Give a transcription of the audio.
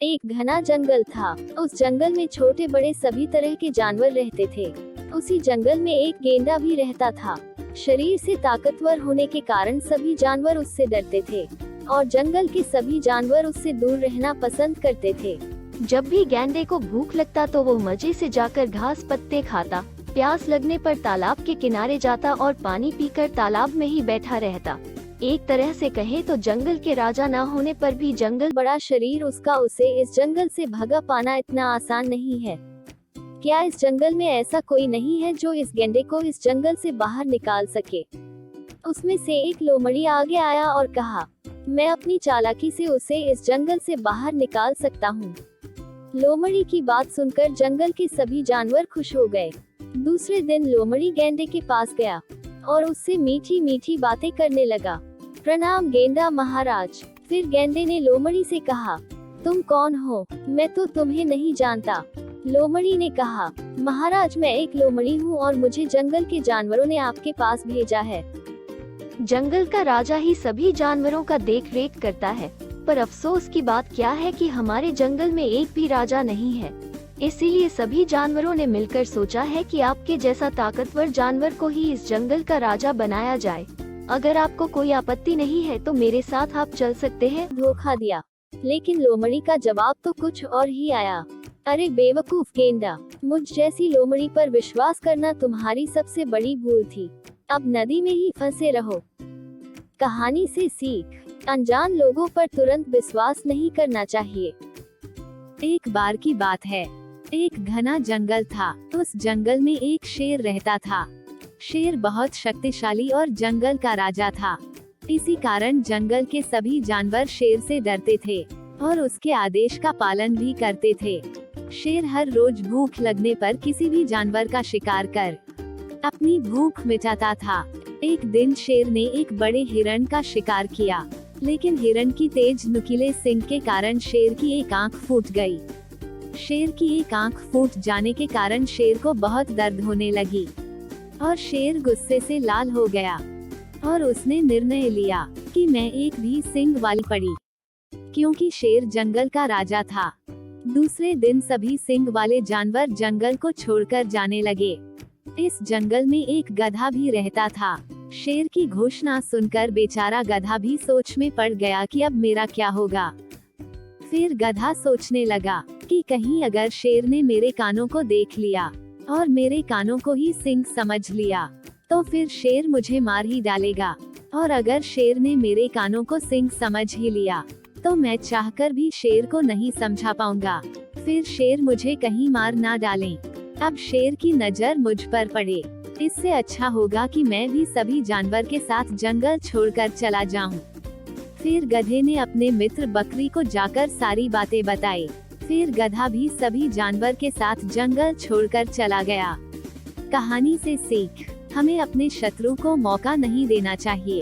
एक घना जंगल था। उस जंगल में छोटे बड़े सभी तरह के जानवर रहते थे। उसी जंगल में एक गेंडा भी रहता था। शरीर से ताकतवर होने के कारण सभी जानवर उससे डरते थे और जंगल के सभी जानवर उससे दूर रहना पसंद करते थे। जब भी गेंडे को भूख लगता तो वो मजे से जाकर घास पत्ते खाता, प्यास लगने पर तालाब के किनारे जाता और पानी पीकर तालाब में ही बैठा रहता। एक तरह से कहे तो जंगल के राजा ना होने पर भी जंगल बड़ा शरीर उसका उसे इस जंगल से भगा पाना इतना आसान नहीं है। क्या इस जंगल में ऐसा कोई नहीं है जो इस गेंडे को इस जंगल से बाहर निकाल सके? उसमें से एक लोमड़ी आगे आया और कहा, मैं अपनी चालाकी से उसे इस जंगल से बाहर निकाल सकता हूँ। लोमड़ी की बात सुनकर जंगल के सभी जानवर खुश हो गए। दूसरे दिन लोमड़ी गेंडे के पास गया और उससे मीठी मीठी बातें करने लगा। प्रणाम गेंडा महाराज। फिर गेंडे ने लोमड़ी से कहा, तुम कौन हो? मैं तो तुम्हें नहीं जानता। लोमड़ी ने कहा, महाराज मैं एक लोमड़ी हूँ और मुझे जंगल के जानवरों ने आपके पास भेजा है। जंगल का राजा ही सभी जानवरों का देख रेख करता है, पर अफसोस की बात क्या है कि हमारे जंगल में एक भी राजा नहीं है। इसीलिए सभी जानवरों ने मिलकर सोचा है कि आपके जैसा ताकतवर जानवर को ही इस जंगल का राजा बनाया जाए। अगर आपको कोई आपत्ति नहीं है तो मेरे साथ आप चल सकते हैं। धोखा दिया। लेकिन लोमड़ी का जवाब तो कुछ और ही आया। अरे बेवकूफ गेंडा, मुझ जैसी लोमड़ी पर विश्वास करना तुम्हारी सबसे बड़ी भूल थी। अब नदी में ही फंसे रहो। कहानी से सीख, अनजान लोगों पर तुरंत विश्वास नहीं करना चाहिए। एक बार की बात है, एक घना जंगल था। उस जंगल में एक शेर रहता था। शेर बहुत शक्तिशाली और जंगल का राजा था। इसी कारण जंगल के सभी जानवर शेर से डरते थे और उसके आदेश का पालन भी करते थे। शेर हर रोज भूख लगने पर किसी भी जानवर का शिकार कर अपनी भूख मिटाता था। एक दिन शेर ने एक बड़े हिरण का शिकार किया, लेकिन हिरण की तेज नुकीले सींग के कारण शेर की एक आंख फूट गई। शेर की एक आंख फूट जाने के कारण शेर को बहुत दर्द होने लगी और शेर गुस्से से लाल हो गया और उसने निर्णय लिया कि मैं एक भी सींग वाली पड़ी, क्योंकि शेर जंगल का राजा था। दूसरे दिन सभी सींग वाले जानवर जंगल को छोड़कर जाने लगे। इस जंगल में एक गधा भी रहता था। शेर की घोषणा सुनकर बेचारा गधा भी सोच में पड़ गया कि अब मेरा क्या होगा। फिर गधा सोचने लगा कि कहीं अगर शेर ने मेरे कानों को देख लिया और मेरे कानों को ही सींग समझ लिया तो फिर शेर मुझे मार ही डालेगा, और अगर शेर ने मेरे कानों को सींग समझ ही लिया तो मैं चाहकर भी शेर को नहीं समझा पाऊंगा। फिर शेर मुझे कहीं मार ना डालें। अब शेर की नजर मुझ पर पड़े। इससे अच्छा होगा कि मैं भी सभी जानवर के साथ जंगल छोड़कर चला जाऊं। फिर गधे ने अपने मित्र बकरी को जाकर सारी बातें बताई। फिर गधा भी सभी जानवर के साथ जंगल छोड़कर चला गया। कहानी से सीख, हमें अपने शत्रु को मौका नहीं देना चाहिए।